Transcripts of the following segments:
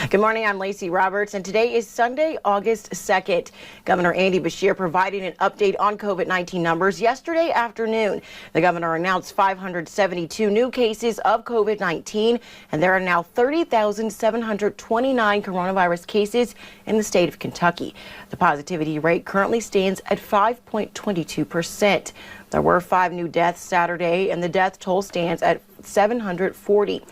Good morning, I'm Lacey Roberts, and today is Sunday, August 2nd. Governor Andy Beshear provided an update on COVID-19 numbers yesterday afternoon. The governor announced 572 new cases of COVID-19, and there are now 30,729 coronavirus cases in the state of Kentucky. The positivity rate currently stands at 5.22%. There were 5 new deaths Saturday, and the death toll stands at 740.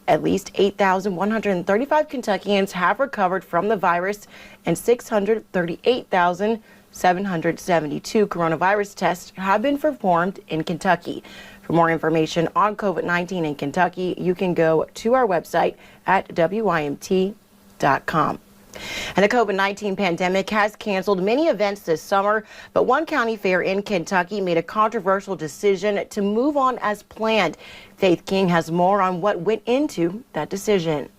At least 8,135 Kentuckians have recovered from the virus, and 638,772 coronavirus tests have been performed in Kentucky. For more information on COVID-19 in Kentucky, you can go to our website at WYMT.com. And the COVID-19 pandemic has canceled many events this summer, but one county fair in Kentucky made a controversial decision to move on as planned. Faith King has more on what went into that decision.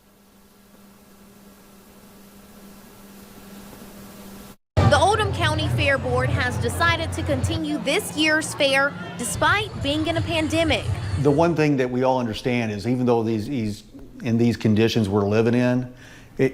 The Oldham County Fair Board has decided to continue this year's fair despite being in a pandemic. The one thing that we all understand is even though in these conditions we're living in,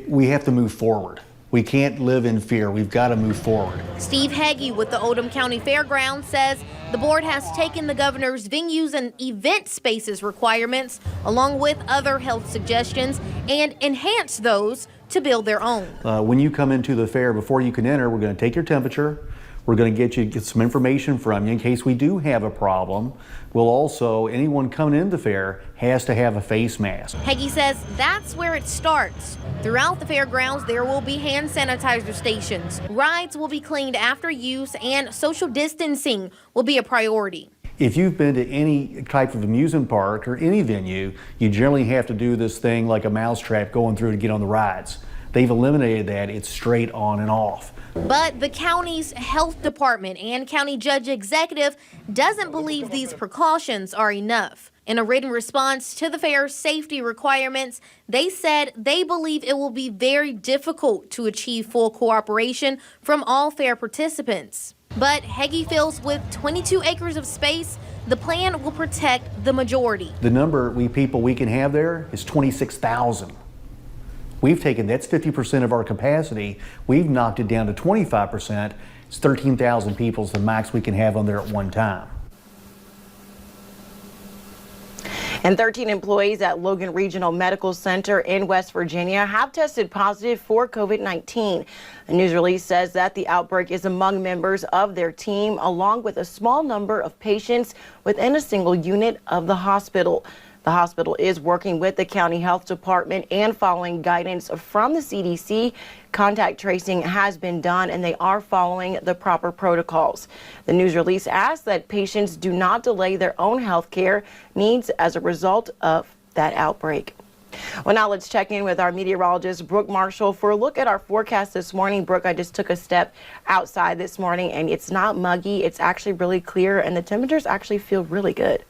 we have to move forward. We can't live in fear. We've got to move forward. Steve Heggie with the Oldham County Fairgrounds says the board has taken the governor's venues and event spaces requirements along with other health suggestions and enhanced those to build their own. When you come into the fair, before you can enter, we're going to take your temperature. We're going to get some information from you in case we do have a problem. We'll also, anyone coming into the fair has to have a face mask. Heggie says that's where it starts. Throughout the fairgrounds, there will be hand sanitizer stations. Rides will be cleaned after use, and social distancing will be a priority. If you've been to any type of amusement park or any venue, you generally have to do this thing like a mousetrap going through to get on the rides. They've eliminated that. It's straight on and off. But the county's health department and county judge executive doesn't believe these precautions are enough. In a written response to the fair's safety requirements, they said they believe it will be very difficult to achieve full cooperation from all fair participants. But Heggie feels with 22 acres of space, the plan will protect the majority. The number people we can have there is 26,000. We've taken, that's 50% of our capacity. We've knocked it down to 25%. It's 13,000 people is the max we can have on there at one time. And 13 employees at Logan Regional Medical Center in West Virginia have tested positive for COVID-19. A news release says that the outbreak is among members of their team, along with a small number of patients within a single unit of the hospital. The hospital is working with the county health department and following guidance from the CDC. Contact tracing has been done and they are following the proper protocols. The news release asks that patients do not delay their own health care needs as a result of that outbreak. Well, now let's check in with our meteorologist, Brooke Marshall, for a look at our forecast this morning. Brooke, I just took a step outside this morning and it's not muggy. It's actually really clear and the temperatures actually feel really good.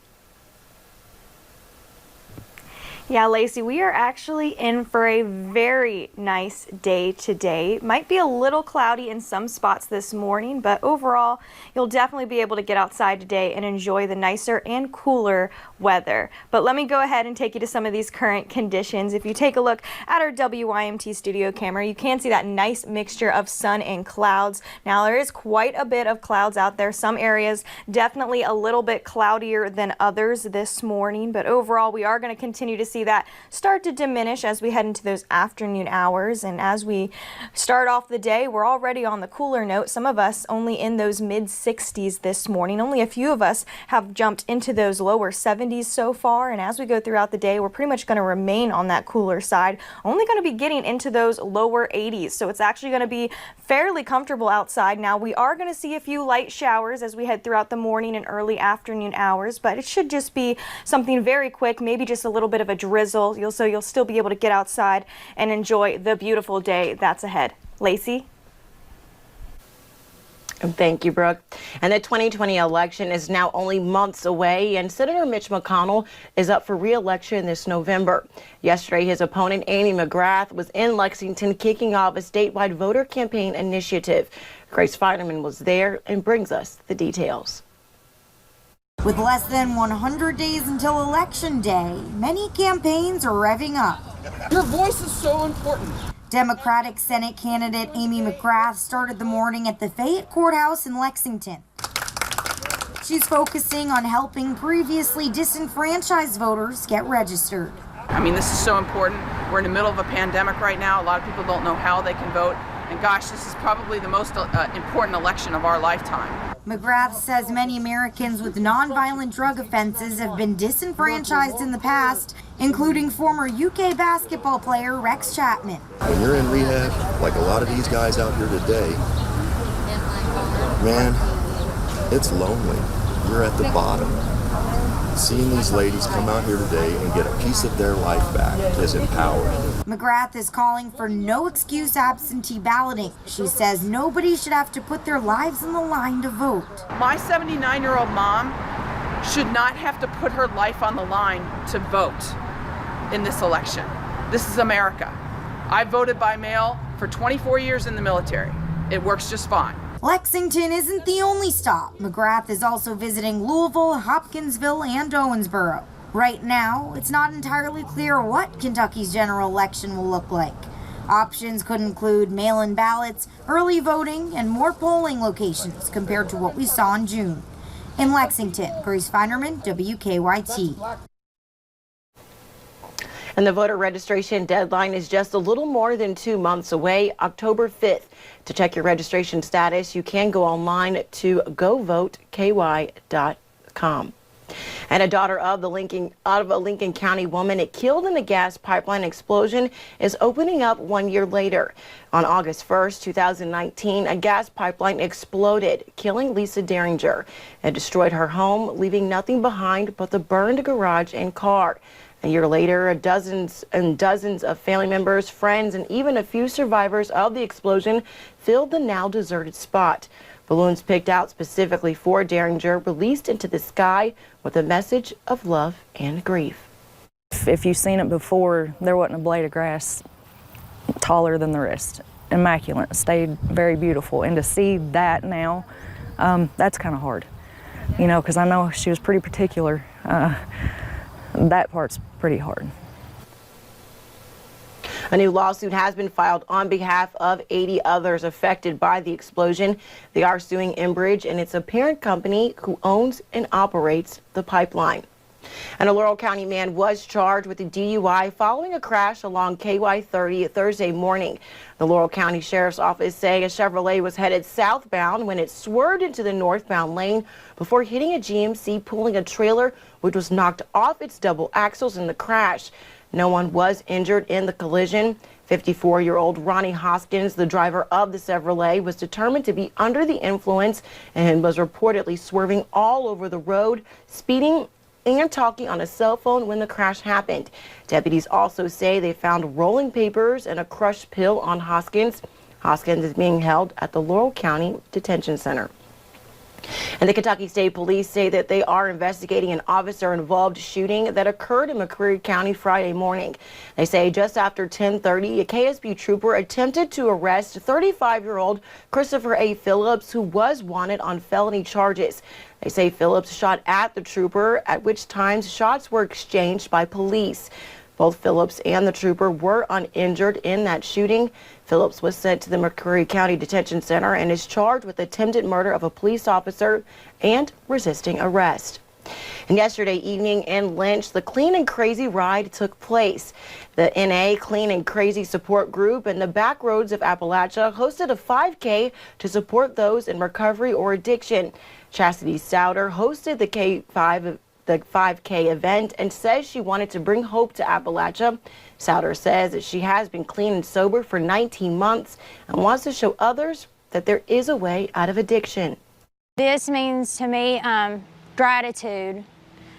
Yeah, Lacey, we are actually in for a very nice day today. Might be a little cloudy in some spots this morning, but overall, you'll definitely be able to get outside today and enjoy the nicer and cooler weather. But let me go ahead and take you to some of these current conditions. If you take a look at our WYMT Studio camera, you can see that nice mixture of sun and clouds. Now, there is quite a bit of clouds out there. Some areas definitely a little bit cloudier than others this morning, but overall, we are going to continue to see that start to diminish as we head into those afternoon hours. And as we start off the day, we're already on the cooler note. Some of us only in those mid 60s this morning. Only a few of us have jumped into those lower 70s so far. And as we go throughout the day, we're pretty much going to remain on that cooler side. Only going to be getting into those lower 80s. So it's actually going to be fairly comfortable outside. Now, we are going to see a few light showers as we head throughout the morning and early afternoon hours, but it should just be something very quick, maybe just a little bit of a drizzle. So you'll still be able to get outside and enjoy the beautiful day that's ahead. Lacey? Thank you, Brooke. And the 2020 election is now only months away, and Senator Mitch McConnell is up for re-election this November. Yesterday, his opponent, Amy McGrath, was in Lexington kicking off a statewide voter campaign initiative. Grace Feiderman was there and brings us the details. With less than 100 days until Election Day, many campaigns are revving up. Your voice is so important. Democratic Senate candidate Amy McGrath started the morning at the Fayette Courthouse in Lexington. She's focusing on helping previously disenfranchised voters get registered. I mean, this is so important. We're in the middle of a pandemic right now. A lot of people don't know how they can vote. And gosh, this is probably the most important election of our lifetime. McGrath says many Americans with nonviolent drug offenses have been disenfranchised in the past, including former UK basketball player Rex Chapman. When you're in rehab, like a lot of these guys out here today, man, it's lonely. You're at the bottom. Seeing these ladies come out here today and get a piece of their life back is empowering. McGrath is calling for no excuse absentee balloting. She says nobody should have to put their lives on the line to vote. My 79-year-old mom should not have to put her life on the line to vote in this election. This is America. I voted by mail for 24 years in the military. It works just fine. Lexington isn't the only stop. McGrath is also visiting Louisville, Hopkinsville, and Owensboro. Right now, it's not entirely clear what Kentucky's general election will look like. Options could include mail-in ballots, early voting, and more polling locations compared to what we saw in June. In Lexington, Grace Feinerman, WKYT. And the voter registration deadline is just a little more than 2 months away, October 5th. To check your registration status, you can go online to govoteky.com. And a daughter of a Lincoln County woman killed in a gas pipeline explosion is opening up 1 year later. On August 1st, 2019, a gas pipeline exploded, killing Lisa Derringer. It destroyed her home, leaving nothing behind but the burned garage and car. A year later, dozens and dozens of family members, friends, and even a few survivors of the explosion filled the now deserted spot. Balloons picked out specifically for Derringer released into the sky with a message of love and grief. If you've seen it before, there wasn't a blade of grass taller than the rest. Immaculate, stayed very beautiful. And to see that now, that's kind of hard, you know, because I know she was pretty particular. That part's pretty hard. A new lawsuit has been filed on behalf of 80 others affected by the explosion. They are suing Enbridge and its parent company who owns and operates the pipeline. And a Laurel County man was charged with a DUI following a crash along KY 30 Thursday morning. The Laurel County Sheriff's Office saying a Chevrolet was headed southbound when it swerved into the northbound lane before hitting a GMC pulling a trailer, which was knocked off its double axles in the crash. No one was injured in the collision. 54-year-old Ronnie Hoskins, the driver of the Chevrolet, was determined to be under the influence and was reportedly swerving all over the road, speeding and talking on a cell phone when the crash happened. Deputies also say they found rolling papers and a crushed pill on Hoskins. Hoskins is being held at the Laurel County Detention Center. And the Kentucky State Police say that they are investigating an officer-involved shooting that occurred in McCreary County Friday morning. They say just after 10:30, a KSB trooper attempted to arrest 35-year-old Christopher A. Phillips, who was wanted on felony charges. They say Phillips shot at the trooper, at which times shots were exchanged by police. Both Phillips and the trooper were uninjured in that shooting. Phillips was sent to the McCreary County Detention Center and is charged with attempted murder of a police officer and resisting arrest. And yesterday evening in Lynch, the Clean and Crazy ride took place. The NA Clean and Crazy support group and the Backroads of Appalachia hosted a 5K to support those in recovery or addiction. Chastity Souter hosted the 5K event and says she wanted to bring hope to Appalachia. Souter says that she has been clean and sober for 19 months and wants to show others that there is a way out of addiction. This means to me gratitude.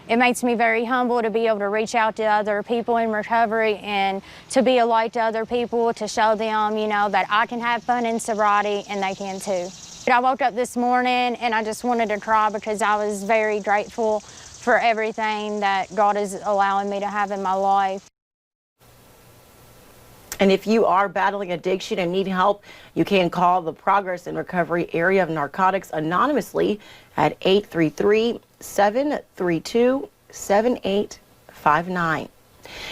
It makes me very humble to be able to reach out to other people in recovery and to be a light to other people, to show them, you know, that I can have fun in sobriety and they can too. I woke up this morning and I just wanted to cry because I was very grateful for everything that God is allowing me to have in my life. And if you are battling addiction and need help, you can call the Progress and Recovery Area of Narcotics anonymously at 833-732-7859.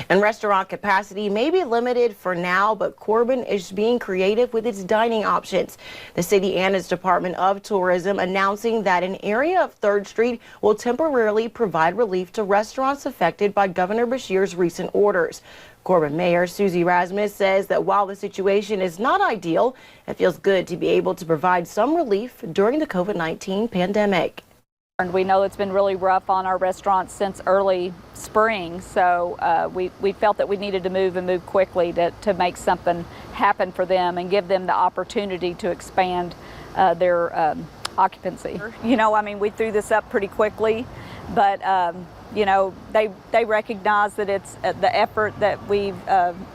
And restaurant capacity may be limited for now, but Corbin is being creative with its dining options. The city and its Department of Tourism announcing that an area of 3rd Street will temporarily provide relief to restaurants affected by Governor Beshear's recent orders. Corbin Mayor Susie Rasmus says that while the situation is not ideal, it feels good to be able to provide some relief during the COVID-19 pandemic. And we know it's been really rough on our restaurants since early spring, so we felt that we needed to move quickly to make something happen for them and give them the opportunity to expand their occupancy. You know, I mean, we threw this up pretty quickly, but you know, they recognize that it's the effort that we've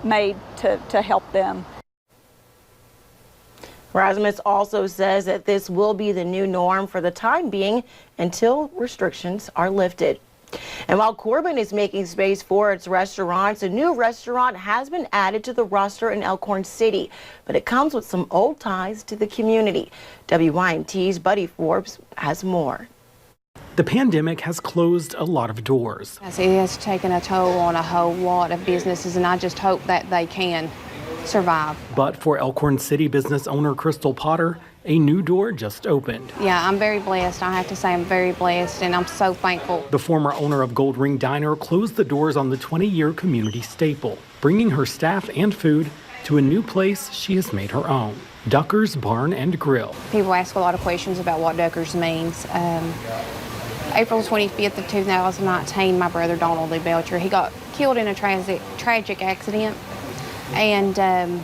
made to help them. Rasmus also says that this will be the new norm for the time being until restrictions are lifted. And while Corbin is making space for its restaurants, a new restaurant has been added to the roster in Elkhorn City, but it comes with some old ties to the community. WYMT's Buddy Forbes has more. The pandemic has closed a lot of doors. It has taken a toll on a whole lot of businesses, and I just hope that they can survive. But for Elkhorn City business owner Crystal Potter, a new door just opened. Yeah, I'm very blessed. I have to say I'm very blessed, and I'm so thankful. The former owner of Gold Ring Diner closed the doors on the 20-year community staple, bringing her staff and food to a new place she has made her own, Ducker's Barn and Grill. People ask a lot of questions about what Ducker's means. April 25th of 2019, my brother Donald Lee Belcher, he got killed in a tragic accident, and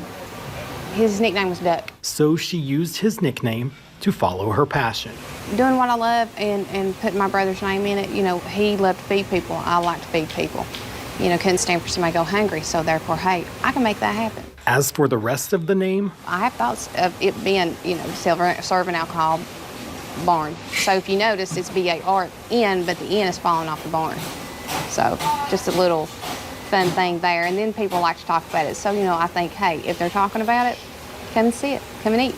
his nickname was Duck. So she used his nickname to follow her passion. Doing what I love and putting my brother's name in it, you know, he loved to feed people. I like to feed people. You know, couldn't stand for somebody to go hungry, so therefore, hey, I can make that happen. As for the rest of the name, I have thoughts of it being, you know, serving alcohol barn. So if you notice, it's B-A-R-N, but the N is falling off the barn. So just a little fun thing there. And then people like to talk about it. So, you know, I think, hey, if they're talking about it, come and see it, come and eat.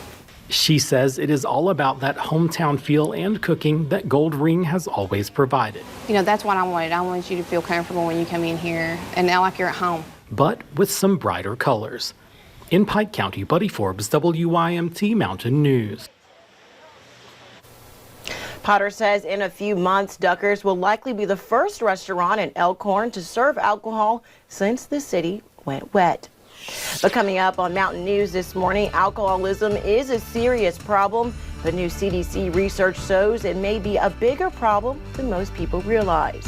she says it is all about that hometown feel and cooking that Gold Ring has always provided. You know, that's what I wanted. I wanted you to feel comfortable when you come in here and now like you're at home. But with some brighter colors. In Pike County, Buddy Forbes, WYMT Mountain News. Potter says in a few months, Ducker's will likely be the first restaurant in Elkhorn to serve alcohol since the city went wet. But coming up on Mountain News this morning, alcoholism is a serious problem, but new CDC research shows it may be a bigger problem than most people realize.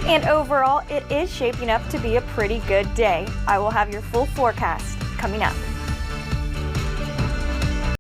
And overall, it is shaping up to be a pretty good day. I will have your full forecast coming up.